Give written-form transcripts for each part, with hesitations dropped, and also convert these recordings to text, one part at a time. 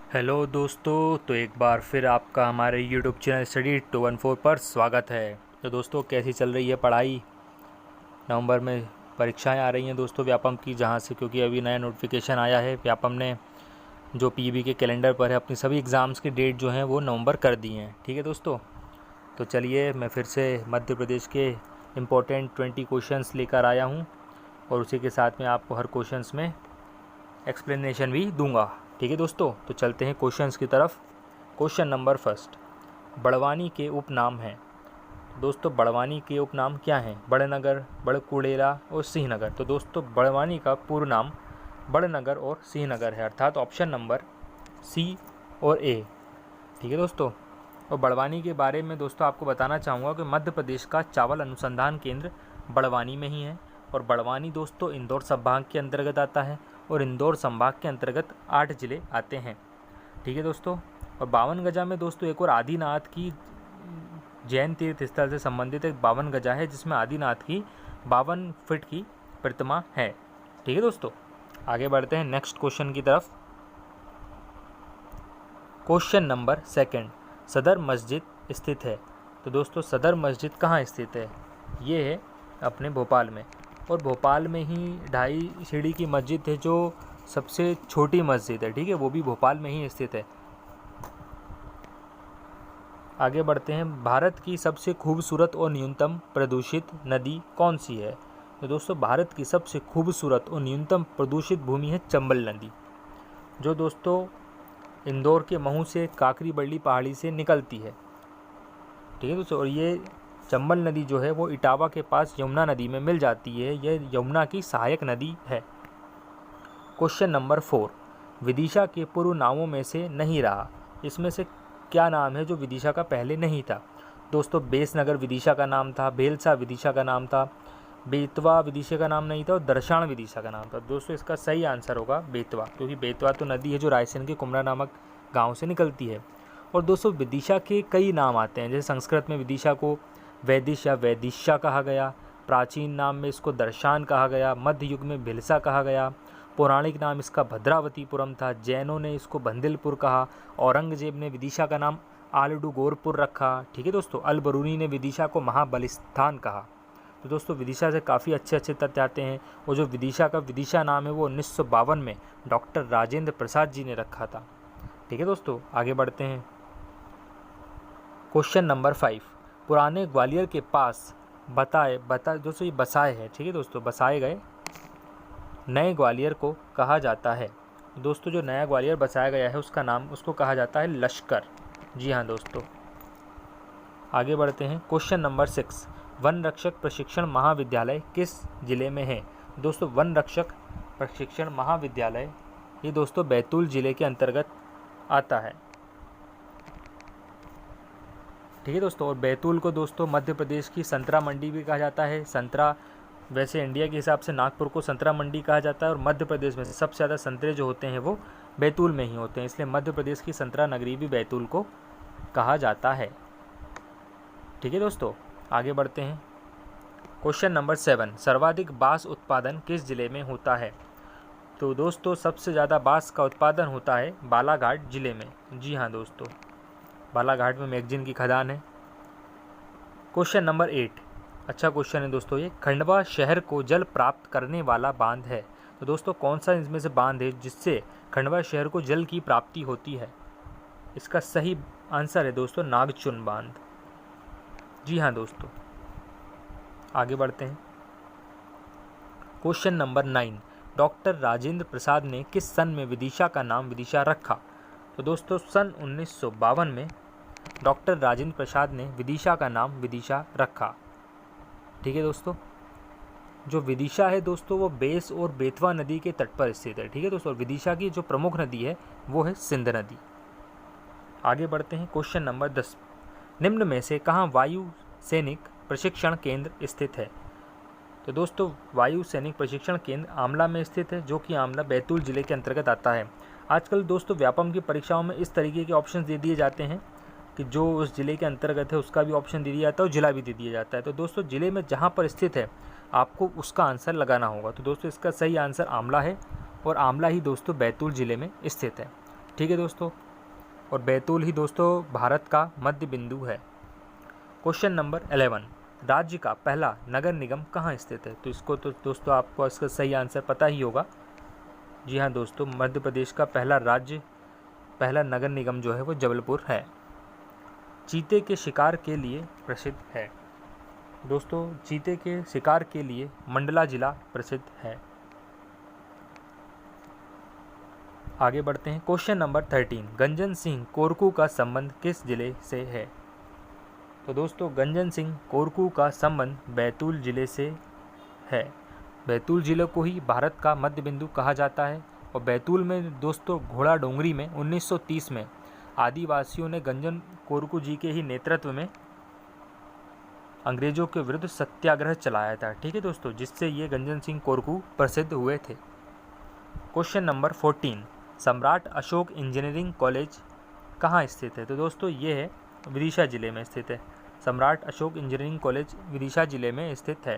Hello दोस्तों, तो एक बार फिर आपका हमारे यूट्यूब चैनल स्टडी 214 पर स्वागत है। तो दोस्तों, कैसी चल रही है पढ़ाई। नवंबर में परीक्षाएं आ रही हैं दोस्तों व्यापम की, जहां से क्योंकि अभी नया नोटिफिकेशन आया है व्यापम ने जो पीईबी के कैलेंडर पर है अपनी सभी एग्ज़ाम्स की डेट जो हैं वो नवंबर कर दी हैं। ठीक है दोस्तों, तो चलिए मैं फिर से मध्य प्रदेश के इम्पोर्टेंट 20 क्वेश्चंस लेकर आया हूँ और उसी के साथ में आपको हर क्वेश्चंस में एक्सप्लेनेशन भी दूंगा। ठीक है दोस्तों, तो चलते हैं क्वेश्चंस की तरफ। क्वेश्चन नंबर फर्स्ट, बड़वानी के उपनाम हैं। दोस्तों, बड़वानी के उपनाम क्या हैं? बड़नगर, बड़कुड़ेला और सिंहनगर। तो दोस्तों, बड़वानी का पूर्ण नाम बड़नगर और सिंहनगर है, अर्थात ऑप्शन नंबर सी और ए। ठीक है दोस्तों, और बड़वानी के बारे में दोस्तों आपको बताना चाहूँगा कि मध्य प्रदेश का चावल अनुसंधान केंद्र बड़वानी में ही है और बड़वानी दोस्तों इंदौर संभाग के अंतर्गत आता है और इंदौर संभाग के अंतर्गत 8 जिले आते हैं। ठीक है दोस्तों, और 52 गजा में दोस्तों एक और आदिनाथ की जैन तीर्थ स्थल से संबंधित एक 52 गजा है जिसमें आदिनाथ की 52 फीट की प्रतिमा है। ठीक है दोस्तों, आगे बढ़ते हैं नेक्स्ट क्वेश्चन की तरफ। क्वेश्चन नंबर सेकंड, सदर मस्जिद स्थित है। तो दोस्तों, सदर मस्जिद कहाँ स्थित है? ये है अपने भोपाल में, और भोपाल में ही 2.5 सीढ़ी की मस्जिद है जो सबसे छोटी मस्जिद है। ठीक है, वो भी भोपाल में ही स्थित है। आगे बढ़ते हैं, भारत की सबसे खूबसूरत और न्यूनतम प्रदूषित नदी कौन सी है? तो दोस्तों, भारत की सबसे खूबसूरत और न्यूनतम प्रदूषित भूमि है चंबल नदी, जो दोस्तों इंदौर के महू से काकरी बरली पहाड़ी से निकलती है। ठीक है दोस्तों, और ये चंबल नदी जो है वो इटावा के पास यमुना नदी में मिल जाती है। यह यमुना की सहायक नदी है। क्वेश्चन नंबर 4, विदिशा के पूर्व नामों में से नहीं रहा। इसमें से क्या नाम है जो विदिशा का पहले नहीं था? दोस्तों, बेसनगर विदिशा का नाम था, बेलसा विदिशा का नाम था, बेतवा विदिशा का नाम नहीं था और दर्शान विदिशा का नाम था। दोस्तों, इसका सही आंसर होगा बेतवा, क्योंकि बेतवा तो नदी है जो रायसेन के कुमरा नामक गाँव से निकलती है। और दोस्तों, विदिशा के कई नाम आते हैं, जैसे संस्कृत में विदिशा को वैदिश या वैदिशा कहा गया, प्राचीन नाम में इसको दर्शान कहा गया, मध्य युग में भिलसा कहा गया, पौराणिक नाम इसका भद्रावतीपुरम था, जैनों ने इसको बंदिलपुर कहा, औरंगजेब ने विदिशा का नाम आलडूगोरपुर रखा। ठीक है दोस्तों, अल बरूनी ने विदिशा को महाबलिस्थान कहा। तो दोस्तों, विदिशा से काफ़ी अच्छे अच्छे तथ्य आते हैं, और जो विदिशा का विदिशा नाम है वो 1952 में डॉक्टर राजेंद्र प्रसाद जी ने रखा था। ठीक है दोस्तों, आगे बढ़ते हैं। क्वेश्चन नंबर 5, पुराने ग्वालियर के पास दोस्तों ये बसाए है। ठीक है दोस्तों, बसाए गए नए ग्वालियर को कहा जाता है। दोस्तों, जो नया ग्वालियर बसाया गया है उसको कहा जाता है लश्कर। जी हाँ दोस्तों, आगे बढ़ते हैं। क्वेश्चन नंबर 6, वन रक्षक प्रशिक्षण महाविद्यालय किस जिले में है? दोस्तों, वन रक्षक प्रशिक्षण महाविद्यालय ये दोस्तों बैतूल जिले के अंतर्गत आता है। ठीक है दोस्तों, और बैतूल को दोस्तों मध्य प्रदेश की संतरा मंडी भी कहा जाता है। संतरा वैसे इंडिया के हिसाब से नागपुर को संतरा मंडी कहा जाता है, और मध्य प्रदेश में सबसे ज़्यादा संतरे जो होते हैं वो बैतूल में ही होते हैं, इसलिए मध्य प्रदेश की संतरा नगरी भी बैतूल को कहा जाता है। ठीक है दोस्तों, आगे बढ़ते हैं। क्वेश्चन नंबर 7, सर्वाधिक बांस उत्पादन किस जिले में होता है? तो दोस्तों, सबसे ज़्यादा बांस का उत्पादन होता है बालाघाट जिले में। जी हाँ दोस्तों, बालाघाट में मैगजीन की खदान है। क्वेश्चन नंबर 8, अच्छा क्वेश्चन है दोस्तों ये, खंडवा शहर को जल प्राप्त करने वाला बांध है। तो दोस्तों, कौन सा इसमें से बांध है जिससे खंडवा शहर को जल की प्राप्ति होती है? इसका सही आंसर है दोस्तों नागचुन बांध। जी हाँ दोस्तों, आगे बढ़ते हैं। Question number 9, doctor Rajendra Prasad ने किस सन में विदिशा का नाम विदिशा रखा? तो दोस्तों, सन 1952 में डॉक्टर राजेंद्र प्रसाद ने विदिशा का नाम विदिशा रखा। ठीक है दोस्तों, जो विदिशा है दोस्तों वो बेस और बेतवा नदी के तट पर स्थित है। ठीक है दोस्तों, विदिशा की जो प्रमुख नदी है वो है सिंध नदी। आगे बढ़ते हैं। क्वेश्चन नंबर 10, निम्न में से कहाँ वायु सैनिक प्रशिक्षण केंद्र स्थित है? तो दोस्तों, वायु सैनिक प्रशिक्षण केंद्र आमला में स्थित है, जो कि आमला बैतूल जिले के अंतर्गत आता है। आजकल दोस्तों व्यापम की परीक्षाओं में इस तरीके के ऑप्शन दे दिए जाते हैं कि जो उस ज़िले के अंतर्गत है उसका भी ऑप्शन दे दिया जाता है और ज़िला भी दे दिया जाता है। तो दोस्तों, ज़िले में जहाँ पर स्थित है आपको उसका आंसर लगाना होगा। तो दोस्तों, इसका सही आंसर आमला है, और आमला ही दोस्तों बैतूल ज़िले में स्थित है। ठीक है दोस्तों, और बैतूल ही दोस्तों भारत का मध्य बिंदु है। क्वेश्चन नंबर 11, राज्य का पहला नगर निगम कहाँ स्थित है? तो इसको तो दोस्तों आपको इसका सही आंसर पता ही होगा। जी हाँ दोस्तों, मध्य प्रदेश का पहला नगर निगम जो है वो जबलपुर है। चीते के शिकार के लिए प्रसिद्ध है? दोस्तों चीते के शिकार के लिए मंडला जिला प्रसिद्ध है। आगे बढ़ते हैं। क्वेश्चन नंबर 13, गंजन सिंह कोरकू का संबंध किस जिले से है? तो दोस्तों गंजन सिंह कोरकू का संबंध बैतूल जिले से है। बैतूल जिले को ही भारत का मध्य बिंदु कहा जाता है। और बैतूल में दोस्तों घोड़ा डोंगरी में 1930 में आदिवासियों ने गंजन कोरकू जी के ही नेतृत्व में अंग्रेजों के विरुद्ध सत्याग्रह चलाया था। ठीक है दोस्तों, जिससे ये गंजन सिंह कोरकू प्रसिद्ध हुए थे। क्वेश्चन नंबर 14, सम्राट अशोक इंजीनियरिंग कॉलेज कहाँ स्थित है? तो दोस्तों ये है विदिशा जिले में स्थित है। सम्राट अशोक इंजीनियरिंग कॉलेज विदिशा जिले में स्थित है।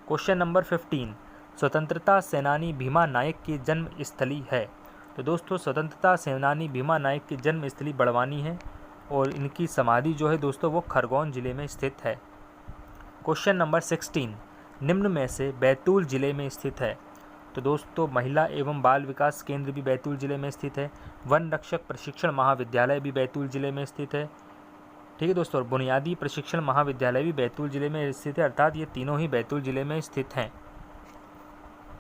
क्वेश्चन नंबर 15, स्वतंत्रता सेनानी भीमा नायक की जन्म स्थली है? तो दोस्तों स्वतंत्रता सेनानी भीमा नायक की जन्म स्थली बड़वानी है और इनकी समाधि जो है दोस्तों वो खरगोन जिले में स्थित है। क्वेश्चन नंबर 16, निम्न में से बैतूल जिले में स्थित है? तो दोस्तों महिला एवं बाल विकास केंद्र भी बैतूल जिले में स्थित है। वन रक्षक प्रशिक्षण महाविद्यालय भी बैतूल जिले में स्थित है। ठीक है दोस्तों, बुनियादी प्रशिक्षण महाविद्यालय भी बैतूल जिले में स्थित है, अर्थात ये तीनों ही बैतूल जिले में स्थित हैं।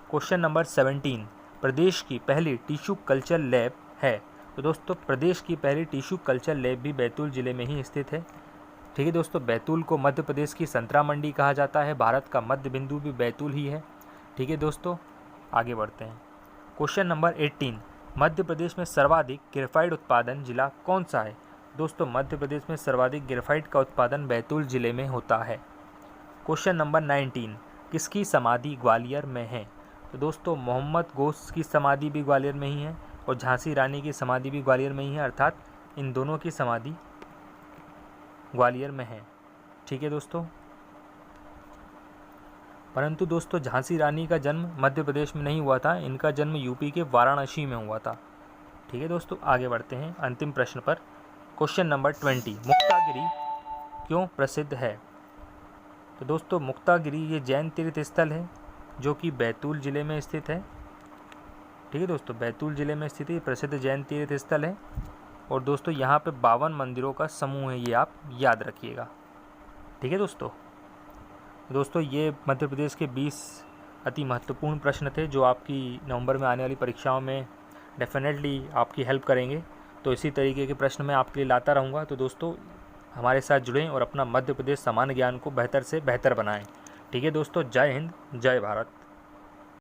क्वेश्चन नंबर 17, प्रदेश की पहली टिश्यू कल्चर लैब है? तो दोस्तों प्रदेश की पहली टिश्यू कल्चर लैब भी बैतूल जिले में ही स्थित है। ठीक है दोस्तों, बैतूल को मध्य प्रदेश की संतरा मंडी कहा जाता है। भारत का मध्य बिंदु भी बैतूल ही है। ठीक है दोस्तों, आगे बढ़ते हैं। क्वेश्चन नंबर 18, मध्य प्रदेश में सर्वाधिक ग्रेफाइट उत्पादन जिला कौन सा है? दोस्तों मध्य प्रदेश में सर्वाधिक ग्रेफाइट का उत्पादन बैतूल जिले में होता है। क्वेश्चन नंबर 19, किसकी समाधि ग्वालियर में है? तो दोस्तों मोहम्मद गोस की समाधि भी ग्वालियर में ही है और झांसी रानी की समाधि भी ग्वालियर में ही है, अर्थात इन दोनों की समाधि ग्वालियर में है। ठीक है दोस्तों, परंतु दोस्तों झांसी रानी का जन्म मध्य प्रदेश में नहीं हुआ था, इनका जन्म यूपी के वाराणसी में हुआ था। ठीक है दोस्तों, आगे बढ़ते हैं अंतिम प्रश्न पर। क्वेश्चन नंबर 20, मुक्तागिरी क्यों प्रसिद्ध है? तो दोस्तों मुक्तागिरी ये जैन तीर्थ स्थल है जो कि बैतूल जिले में स्थित है। ठीक है दोस्तों, बैतूल जिले में स्थित प्रसिद्ध जैन तीर्थ स्थल है और दोस्तों यहाँ पे 52 मंदिरों का समूह है, ये आप याद रखिएगा। ठीक है दोस्तों ये मध्य प्रदेश के 20 अति महत्वपूर्ण प्रश्न थे जो आपकी नवंबर में आने वाली परीक्षाओं में डेफिनेटली आपकी हेल्प करेंगे। तो इसी तरीके के प्रश्न मैं आपके लिए लाता रहूँगा। तो दोस्तों हमारे साथ जुड़ें और अपना मध्य प्रदेश सामान्य ज्ञान को बेहतर से बेहतर बनाएं। ठीक है दोस्तों, जय हिंद, जय भारत।